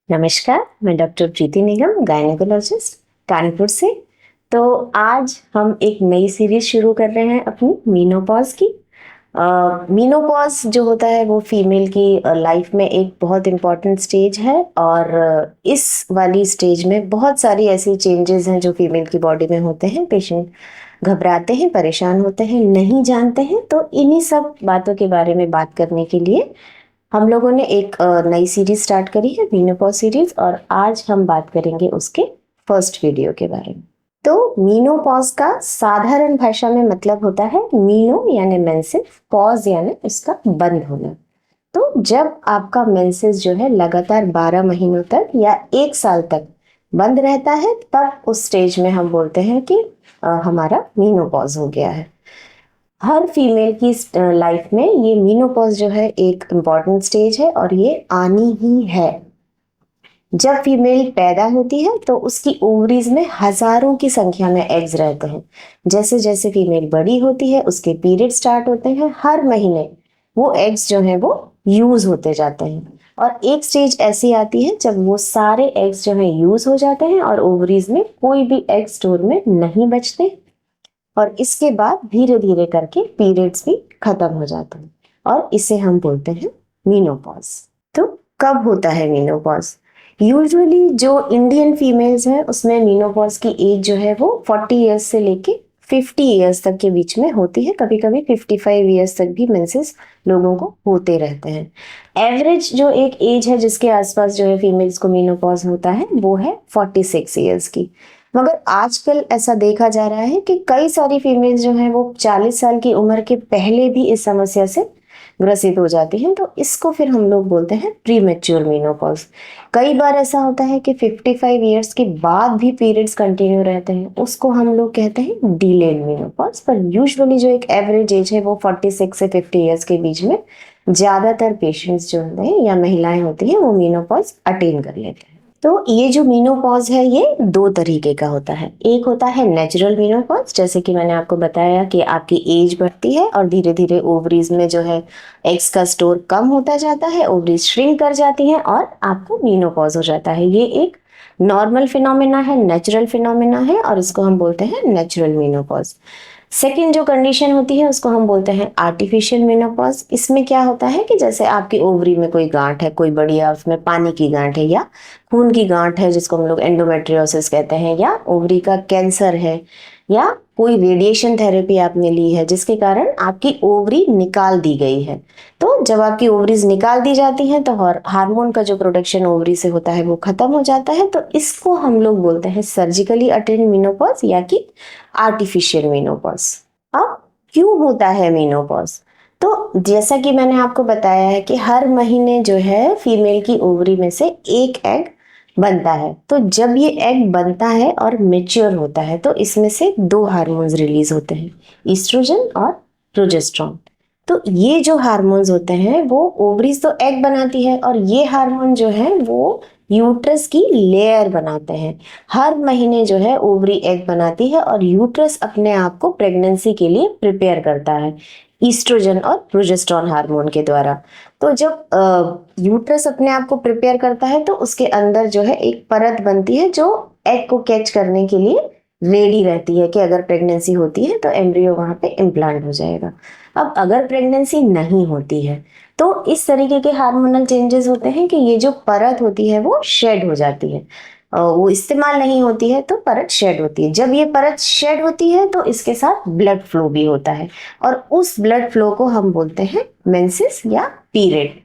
नमस्कार, मैं डॉक्टर प्रीति निगम, गायनेकोलॉजिस्ट कानपुर से। तो आज हम एक नई सीरीज शुरू कर रहे हैं अपनी मीनोपॉज की। मीनोपॉज जो होता है वो फीमेल की लाइफ में एक बहुत इम्पॉर्टेंट स्टेज है और इस वाली स्टेज में बहुत सारी ऐसी चेंजेस हैं जो फीमेल की बॉडी में होते हैं। पेशेंट घबराते हैं, परेशान होते हैं, नहीं जानते हैं। तो इन्हीं सब बातों के बारे में बात करने के लिए हम लोगों ने एक नई सीरीज स्टार्ट करी है, मीनोपॉज सीरीज, और आज हम बात करेंगे उसके फर्स्ट वीडियो के बारे में। तो मीनोपॉज का साधारण भाषा में मतलब होता है मीनो यानी मेंसेस, पॉज यानी उसका बंद होना। तो जब आपका मेंसेस जो है लगातार 12 महीनों तक या 1 साल तक बंद रहता है, तब उस स्टेज में हम बोलते हैं कि हमारा मीनोपॉज हो गया है। हर फीमेल की लाइफ में ये मीनोपॉज जो है एक इम्पॉर्टेंट स्टेज है और ये आनी ही है। जब फीमेल पैदा होती है तो उसकी ओवरीज में हजारों की संख्या में एग्स रहते हैं। जैसे जैसे फीमेल बड़ी होती है उसके पीरियड स्टार्ट होते हैं, हर महीने वो एग्स जो है वो यूज होते जाते हैं। और एक स्टेज ऐसी आती है जब वो सारे एग्स जो है यूज हो जाते हैं और ओवरीज में कोई भी एग स्टोर में नहीं बचते, और इसके बाद धीरे धीरे करके पीरियड्स भी खत्म हो जाते हैं और इसे हम बोलते हैं मीनोपॉज। तो कब होता है मीनोपॉज? यूजुअली जो इंडियन फीमेल्स हैं उसमें मीनोपॉज की एज जो है वो 40 ईयर्स से लेके 50 ईयर्स तक के बीच में होती है। कभी कभी 55 ईयर्स तक भी मेंसेस लोगों को होते रहते हैं। एवरेज जो एक एज है जिसके आसपास जो है फीमेल्स को मीनोपॉज होता है वो है 46 ईयर्स की। मगर आजकल ऐसा देखा जा रहा है कि कई सारी फीमेल्स जो हैं वो 40 साल की उम्र के पहले भी इस समस्या से ग्रसित हो जाती हैं। तो इसको फिर हम लोग बोलते हैं प्री मैच्योर मीनोपॉज। कई बार ऐसा होता है कि 55 ईयर्स के बाद भी पीरियड्स कंटिन्यू रहते हैं, उसको हम लोग कहते हैं डिलेड मीनोपॉज। पर यूजुअली जो एक एवरेज एज है वो 46 से 50 ईयर्स के बीच में ज्यादातर पेशेंट्स जो होते हैं या महिलाएं होती हैं वो मीनोपॉज अटेन कर लेते हैं। तो ये जो मीनोपॉज है ये दो तरीके का होता है। एक होता है नेचुरल मीनोपॉज, जैसे कि मैंने आपको बताया कि आपकी एज बढ़ती है और धीरे धीरे ओवरीज में जो है एग्स का स्टोर कम होता जाता है, ओवरीज श्रिंक कर जाती हैं और आपको मीनोपॉज हो जाता है। ये एक नॉर्मल फिनोमेना है, नेचुरल फिनोमेना है और इसको हम बोलते हैं नेचुरल मीनोपॉज। सेकेंड जो कंडीशन होती है उसको हम बोलते हैं आर्टिफिशियल मेनोपॉज। इसमें क्या होता है कि जैसे आपकी ओवरी में कोई गांठ है, कोई बढ़िया उसमें पानी की गांठ है या खून की गांठ है जिसको हम लोग एंडोमेट्रियोसिस कहते हैं, या ओवरी का कैंसर है, या कोई रेडिएशन थेरेपी आपने ली है जिसके कारण आपकी ओवरी निकाल दी गई है। तो जब आपकी ओवरीज निकाल दी जाती हैं तो हार्मोन का जो प्रोडक्शन ओवरी से होता है वो खत्म हो जाता है। तो इसको हम लोग बोलते हैं सर्जिकली अटेन्ड मेनोपॉज या कि आर्टिफिशियल मेनोपॉज। अब क्यों होता है मेनोपॉज? तो जैसा कि मैंने आपको बताया है कि हर महीने जो है फीमेल की ओवरी में से एक एग बनता है। तो जब ये एग बनता है और मेच्योर होता है तो इसमें से दो हार्मोन्स रिलीज होते हैं, ईस्ट्रोजन और प्रोजेस्टेरोन। तो ये जो हार्मोन्स होते हैं वो ओवरीज तो एग बनाती है और ये हार्मोन जो है वो यूट्रस की लेयर बनाते हैं। हर महीने जो है ओवरी एग बनाती है और यूट्रस अपने आप को प्रेगनेंसी के लिए प्रिपेयर करता है ईस्ट्रोजन और प्रोजेस्टेरोन हार्मोन के द्वारा। तो जब यूट्रस अपने आप को प्रिपेयर करता है तो उसके अंदर जो है एक परत बनती है जो एग को कैच करने के लिए रेडी रहती है कि अगर प्रेगनेंसी होती है तो एम्ब्रियो वहां पे इम्प्लांट हो जाएगा। अब अगर प्रेगनेंसी नहीं होती है तो इस तरीके के हार्मोनल चेंजेस होते हैं कि ये जो परत होती है वो शेड हो जाती है, वो इस्तेमाल नहीं होती है तो परत शेड होती है। जब ये परत शेड होती है तो इसके साथ ब्लड फ्लो भी होता है और उस ब्लड फ्लो को हम बोलते हैं मेंसेस या पीरियड।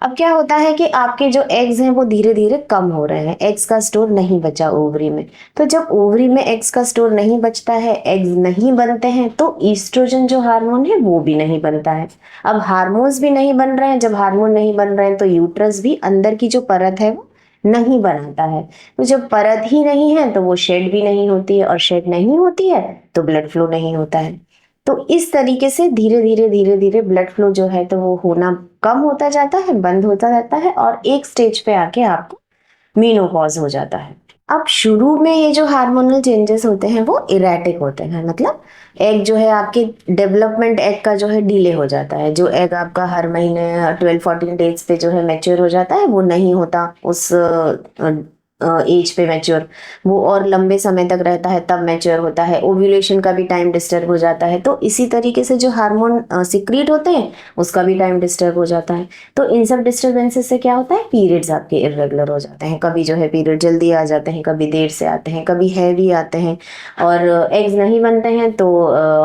अब क्या होता है कि आपके जो एग्स हैं वो धीरे धीरे कम हो रहे हैं, एग्स का स्टोर नहीं बचा ओवरी में। तो जब ओवरी में एग्स का स्टोर नहीं बचता है, एग्स नहीं बनते हैं, तो ईस्ट्रोजन जो हार्मोन है वो भी नहीं बनता है। अब हार्मोन्स भी नहीं बन रहे हैं, जब हार्मोन नहीं बन रहे हैं तो यूट्रस भी अंदर की जो परत है वो नहीं बनाता है। तो जब परत ही नहीं है तो वो शेड भी नहीं होती है और शेड नहीं होती है तो ब्लड फ्लो नहीं होता है। तो इस तरीके से धीरे धीरे ब्लड फ्लो जो है तो वो होना कम होता जाता है, बंद होता जाता है और एक स्टेज पे आके आपको मीनोपॉज हो जाता है। अब शुरू में ये जो हार्मोनल चेंजेस होते हैं वो इरेटिक होते हैं, मतलब एग जो है आपके डेवलपमेंट एग का जो है डिले हो जाता है। जो एग आपका हर महीने 12-14 डेज पे जो है मैच्योर हो जाता है वो नहीं होता उस एज पे मैच्योर, वो और लंबे समय तक रहता है तब मैच्योर होता है। ओव्यूलेशन का भी टाइम डिस्टर्ब हो जाता है। तो इसी तरीके से जो हार्मोन सिक्रीट होते हैं उसका भी टाइम डिस्टर्ब हो जाता है। तो इन सब डिस्टर्बेंसेस से क्या होता है, पीरियड्स आपके इरेगुलर हो जाते हैं। कभी जो है पीरियड जल्दी आ जाते हैं, कभी देर से आते हैं, कभी हैवी आते हैं, और एग्स नहीं बनते हैं तो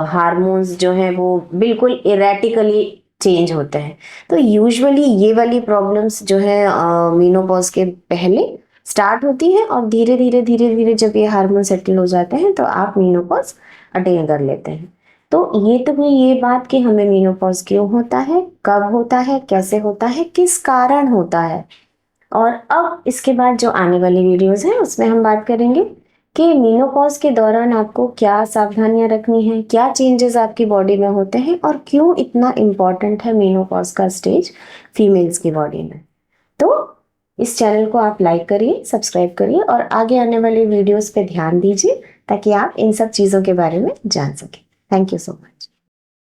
हार्मोन्स जो हैं वो बिल्कुल इरेटिकली चेंज होते हैं। तो यूजुअली ये वाली प्रॉब्लम्स जो है मीनोपॉज के पहले स्टार्ट होती है, और धीरे धीरे जब ये हार्मोन सेटल हो जाते हैं तो आप मीनोपॉज अटेन कर लेते हैं। तो ये तो हुई ये बात कि हमें मीनोपॉज क्यों होता है, कब होता है, कैसे होता है, किस कारण होता है। और अब इसके बाद जो आने वाली वीडियोस हैं उसमें हम बात करेंगे कि मीनोपॉज के दौरान आपको क्या सावधानियां रखनी है, क्या चेंजेस आपकी बॉडी में होते हैं, और क्यों इतना इम्पॉर्टेंट है मीनोपॉज का स्टेज फीमेल्स की बॉडी में। तो इस चैनल को आप लाइक करिए, सब्सक्राइब करिए, और आगे आने वाले वीडियोस पे ध्यान दीजिए ताकि आप इन सब चीज़ों के बारे में जान सकें। Thank you so much.